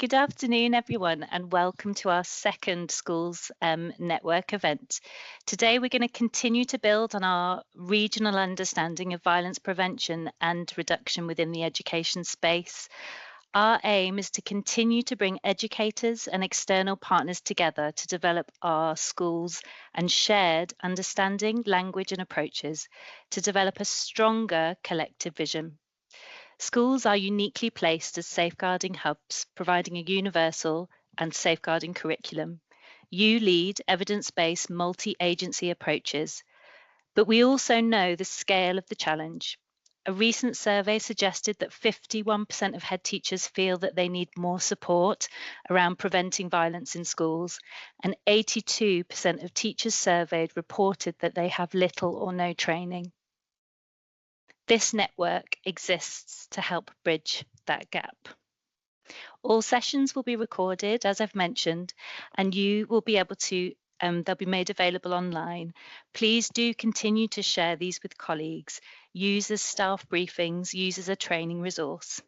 Good afternoon, everyone, and welcome to our second Schools Network event. Today, we're going to continue to build on our regional understanding of violence prevention and reduction within the education space. Our aim is to continue to bring educators and external partners together to develop our schools and shared understanding, language, and approaches to develop a stronger collective vision. Schools are uniquely placed as safeguarding hubs, providing a universal and safeguarding curriculum. You lead evidence-based multi-agency approaches, but we also know the scale of the challenge. A recent survey suggested that 51% of head teachers feel that they need more support around preventing violence in schools, and 82% of teachers surveyed reported that they have little or no training. This network exists to help bridge that gap. All sessions will be recorded, as I've mentioned, and you will be able to, they'll be made available online. Please do continue to share these with colleagues, use as staff briefings, use as a training resource.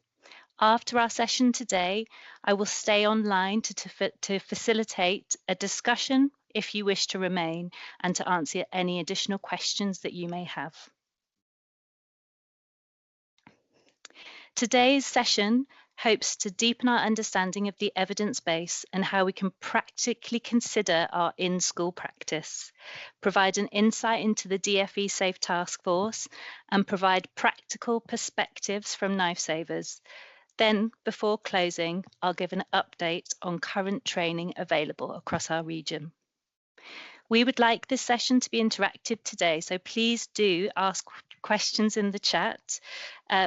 After our session today, I will stay online to facilitate a discussion if you wish to remain and to answer any additional questions that you may have. Today's session hopes to deepen our understanding of the evidence base and how we can practically consider our in-school practice, provide an insight into the DFE Safe Task Force, and provide practical perspectives from Knife Savers. Then, before closing, I'll give an update on current training available across our region. We would like this session to be interactive today, so please do ask questions in the chat.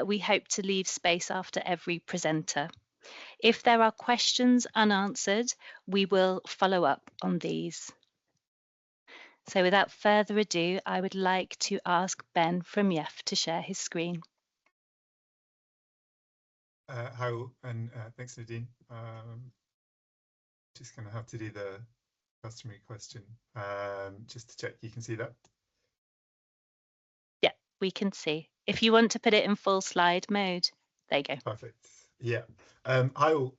We hope to leave space after every presenter. If there are questions unanswered, we will follow up on these. So without further ado, I would like to ask Ben from YEF to share his screen. Hi, and thanks, Nadine. Just going to have to do the customary question, just to check you can see that. Yeah, we can see. If you want to put it in full slide mode, there you go. Perfect. Yeah. Hi all.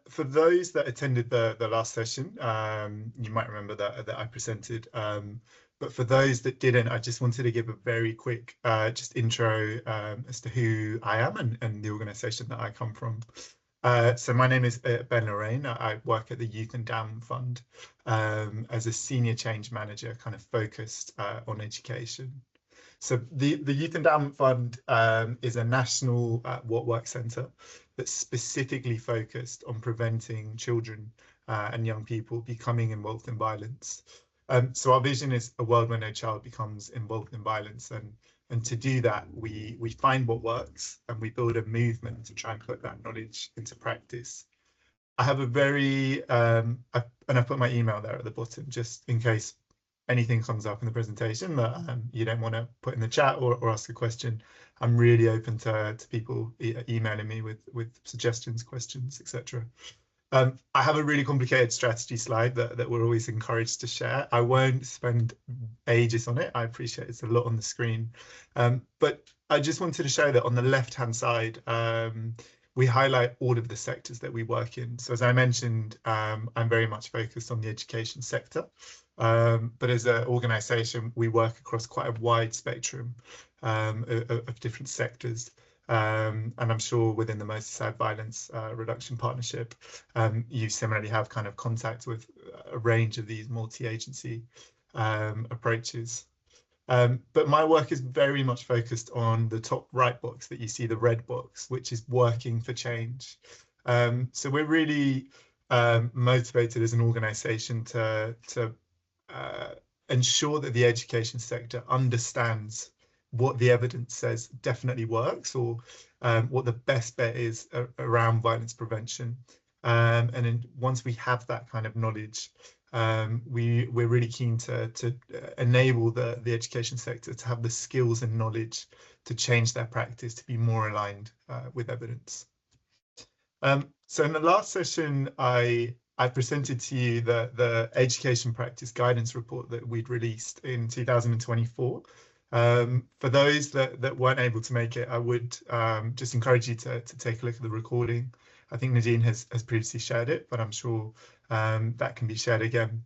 For those that attended the last session, you might remember that I presented. But for those that didn't, I just wanted to give a very quick just intro as to who I am and the organisation that I come from. So my name is Ben Lorraine. I work at the Youth Endowment Fund as a senior change manager, kind of focused on education. So the Youth Endowment Fund is a national work centre that's specifically focused on preventing children and young people becoming involved in violence. So our vision is a world where no child becomes involved in violence, and to do that, we find what works and we build a movement to try and put that knowledge into practice. I have a very, and I put my email there at the bottom, just in case anything comes up in the presentation that you don't want to put in the chat or ask a question. I'm really open to people emailing me with suggestions, questions, etc. I have a really complicated strategy slide that we're always encouraged to share. I won't spend ages on it. I appreciate it's a lot on the screen. But I just wanted to show that on the left-hand side, we highlight all of the sectors that we work in. So as I mentioned, I'm very much focused on the education sector. But as an organisation, we work across quite a wide spectrum of different sectors. And I'm sure within the Merseyside Violence Reduction Partnership, you similarly have kind of contact with a range of these multi-agency approaches. But my work is very much focused on the top right box that you see, the red box, which is working for change. So we're really motivated as an organisation to ensure that the education sector understands what the evidence says definitely works, or what the best bet is around violence prevention. And then once we have that kind of knowledge, we're really keen to enable the education sector to have the skills and knowledge to change their practice to be more aligned with evidence. So in the last session, I presented to you the education practice guidance report that we'd released in 2024. For those that weren't able to make it, I would just encourage you to take a look at the recording. I think Nadine has previously shared it, but I'm sure that can be shared again.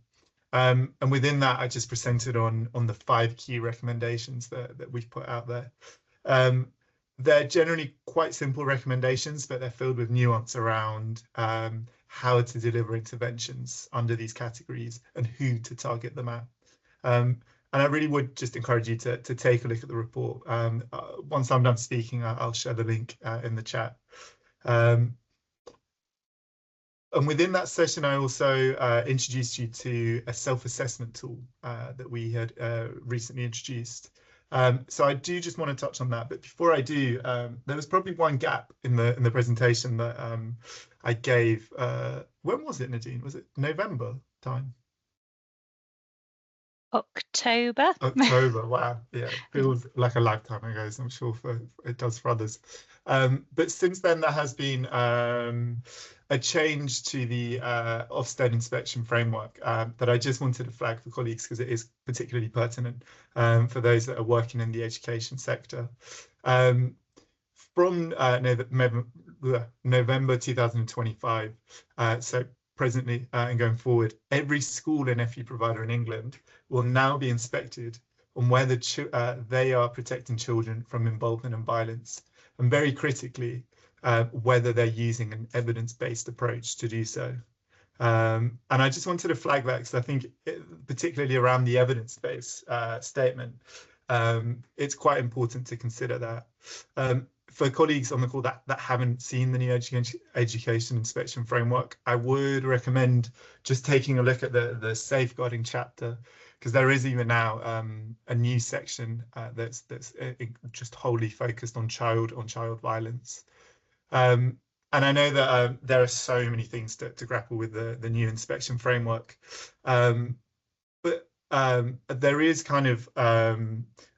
And within that, I just presented on the 5 key recommendations that we've put out there. They're generally quite simple recommendations, but they're filled with nuance around how to deliver interventions under these categories and who to target them at. And I really would just encourage you to take a look at the report. Once I'm done speaking, I'll share the link in the chat. And within that session, I also introduced you to a self-assessment tool that we had recently introduced. So I do just want to touch on that. But before I do, there was probably one gap in the presentation that I gave. When was it, Nadine? Was it November time? October. October, wow. Yeah, it feels like a lifetime ago, so I'm sure it does for others. But since then, there has been a change to the Ofsted inspection framework that I just wanted to flag for colleagues because it is particularly pertinent for those that are working in the education sector. From November 2025, so presently and going forward, every school and FE provider in England will now be inspected on whether they are protecting children from involvement and violence, and very critically, whether they're using an evidence-based approach to do so. And I just wanted to flag that because I think, particularly around the evidence-based statement, it's quite important to consider that. For colleagues on the call that haven't seen the new education inspection framework, I would recommend just taking a look at the safeguarding chapter, because there is even now a new section that's just wholly focused on child violence. And I know that there are so many things to grapple with the new inspection framework, but there is kind of a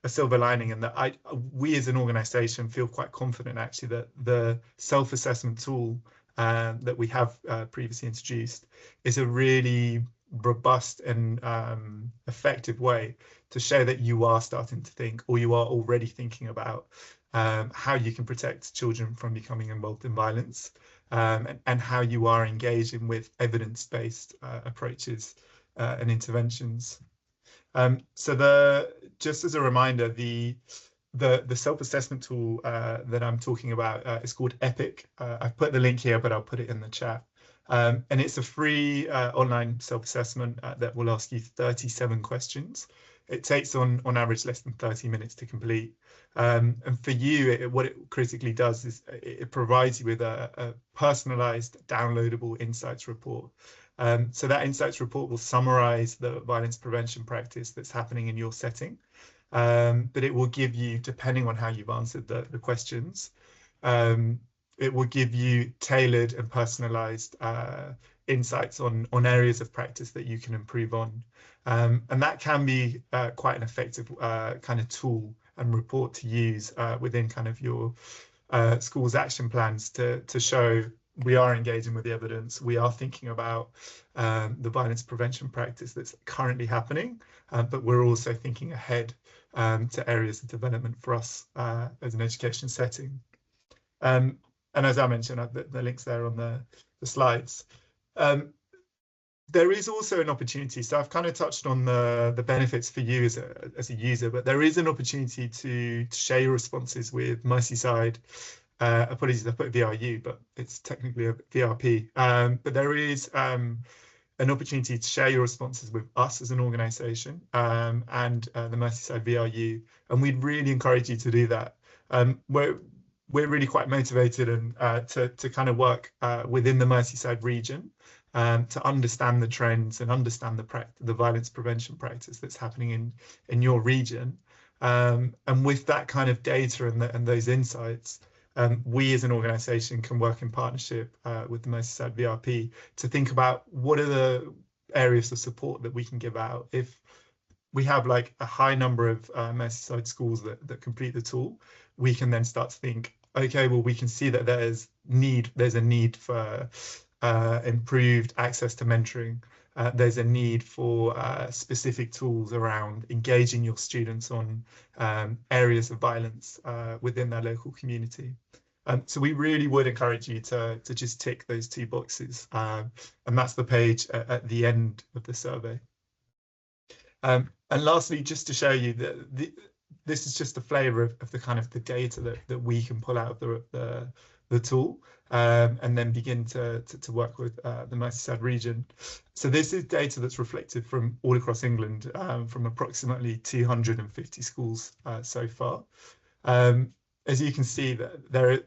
silver lining in that we as an organisation feel quite confident actually that the self-assessment tool that we have previously introduced is a really robust and effective way to show that you are starting to think, or you are already thinking about how you can protect children from becoming involved in violence, and how you are engaging with evidence-based approaches and interventions. So just as a reminder, the self-assessment tool that I'm talking about is called EPIC. I've put the link here, but I'll put it in the chat. And it's a free online self-assessment that will ask you 37 questions. It takes on average less than 30 minutes to complete. And for you, what it critically does is it provides you with a personalized, downloadable insights report. So that insights report will summarize the violence prevention practice that's happening in your setting. But it will give you, depending on how you've answered the questions, it will give you tailored and personalized insights on areas of practice that you can improve on. And that can be quite an effective kind of tool and report to use within kind of your school's action plans to show we are engaging with the evidence, we are thinking about the violence prevention practice that's currently happening, but we're also thinking ahead to areas of development for us as an education setting. And as I mentioned, the link's there on the slides. There is also an opportunity, so I've kind of touched on the benefits for you as a user, but there is an opportunity to share your responses with Merseyside. Apologies, I put VRU, but it's technically a VRP. But there is an opportunity to share your responses with us as an organisation and the Merseyside VRU, and we'd really encourage you to do that. We're really quite motivated and to kind of work within the Merseyside region to understand the trends and understand the violence prevention practice that's happening in your region. And with that kind of data and those insights, we as an organisation can work in partnership with the Merseyside VRP to think about what are the areas of support that we can give out. If we have like a high number of Merseyside schools that complete the tool, we can then start to think, okay, well, we can see that there's a need for improved access to mentoring. There's a need for specific tools around engaging your students on areas of violence within their local community. So we really would encourage you to just tick those 2 boxes, and that's the page at the end of the survey. And lastly, just to show you that this is just a flavour of the kind of the data that we can pull out of the tool, and then begin to work with the Merseyside region. So this is data that's reflected from all across England, from approximately 250 schools so far. As you can see, that there are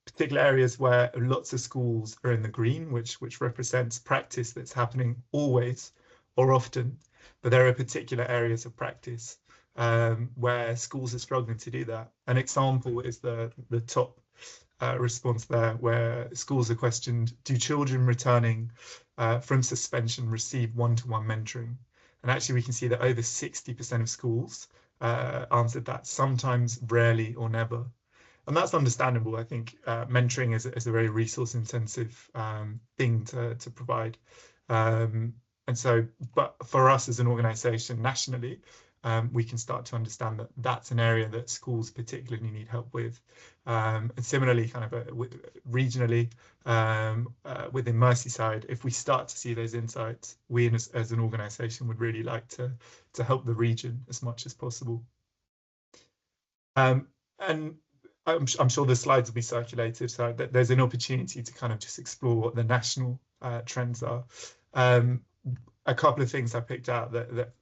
particular areas where lots of schools are in the green, which represents practice that's happening always or often. But there are particular areas of practice where schools are struggling to do that. An example is the top response there, where schools are questioned, do children returning from suspension receive one-to-one mentoring? And actually we can see that over 60% of schools answered that, sometimes, rarely, or never. And that's understandable. I think mentoring is a very resource intensive thing to provide. And so, but for us as an organization nationally, we can start to understand that that's an area that schools particularly need help with. And similarly, kind of regionally, within Merseyside, if we start to see those insights, we as an organization would really like to help the region as much as possible. And I'm sure the slides will be circulated, so there's an opportunity to kind of just explore what the national trends are. A couple of things I picked out that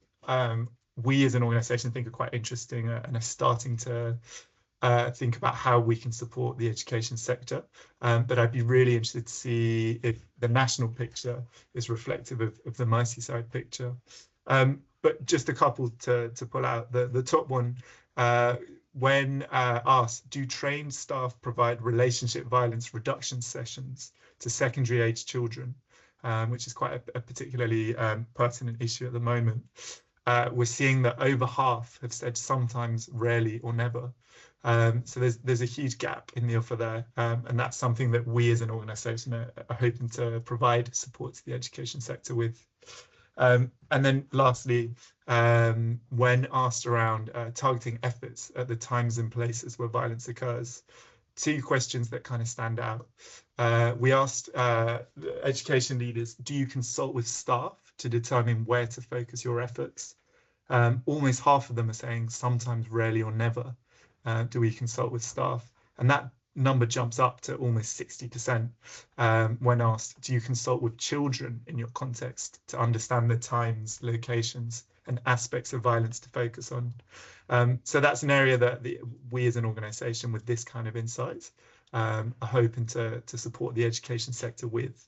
we as an organisation think are quite interesting and are starting to think about how we can support the education sector. But I'd be really interested to see if the national picture is reflective of the Merseyside picture. But just a couple to pull out. The top one, when asked, do trained staff provide relationship violence reduction sessions to secondary age children, which is quite a particularly pertinent issue at the moment. We're seeing that over half have said sometimes, rarely, or never. So there's a huge gap in the offer there, and that's something that we as an organisation are hoping to provide support to the education sector with. And then lastly, when asked around targeting efforts at the times and places where violence occurs, 2 questions that kind of stand out. We asked education leaders, do you consult with staff to determine where to focus your efforts? Almost half of them are saying sometimes, rarely, or never do we consult with staff. And that number jumps up to almost 60% when asked, do you consult with children in your context to understand the times, locations, and aspects of violence to focus on? So that's an area that we as an organisation with this kind of insight are hoping to support the education sector with.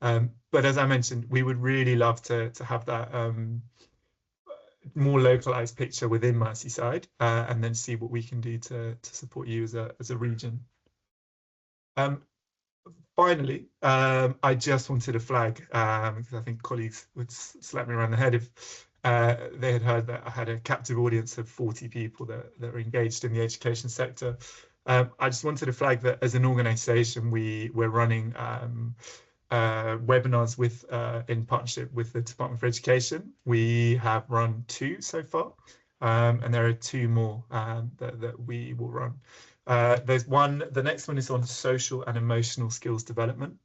But as I mentioned, we would really love to have that more localized picture within Merseyside, and then see what we can do to support you as a region. Finally, I just wanted to flag, because I think colleagues would slap me around the head if they had heard that I had a captive audience of 40 people that are engaged in the education sector. I just wanted to flag that as an organisation, we're running webinars in partnership with the Department for Education. We have run 2 so far, and there are 2 more that we will run. There's one, the next one is on social and emotional skills development,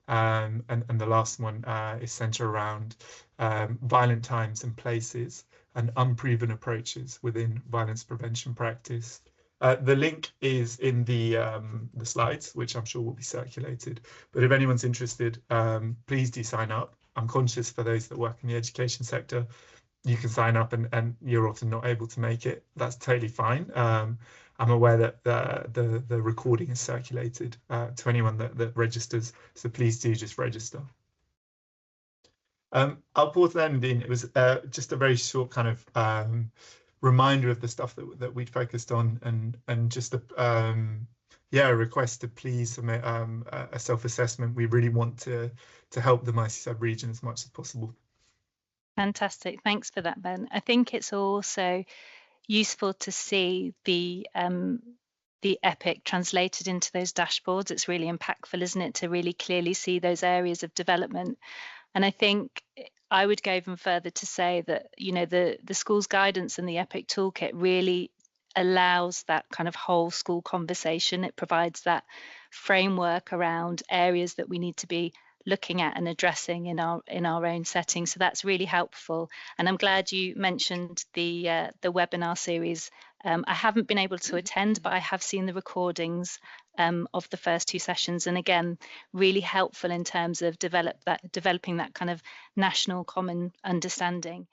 and the last one is centered around violent times and places and unproven approaches within violence prevention practice. The link is in the slides, which I'm sure will be circulated. But if anyone's interested, please do sign up. I'm conscious for those that work in the education sector, you can sign up and you're often not able to make it. That's totally fine. I'm aware that the recording is circulated to anyone that registers, so please do just register. I'll pause there, Nadine. It was just a very short kind of reminder of the stuff that we'd focused on, and just a request to please submit a self-assessment. We really want to help the Merseyside region as much as possible. Fantastic, thanks for that, Ben. I think it's also useful to see the EPIC translated into those dashboards. It's really impactful, isn't it, to really clearly see those areas of development. And I think I would go even further to say that, you know, the schools guidance and the EPIC toolkit really allows that kind of whole school conversation. It provides that framework around areas that we need to be looking at and addressing in our own setting. So that's really helpful. And I'm glad you mentioned the webinar series. I haven't been able to attend, but I have seen the recordings of the first 2 sessions, and again, really helpful in terms of developing that kind of national common understanding.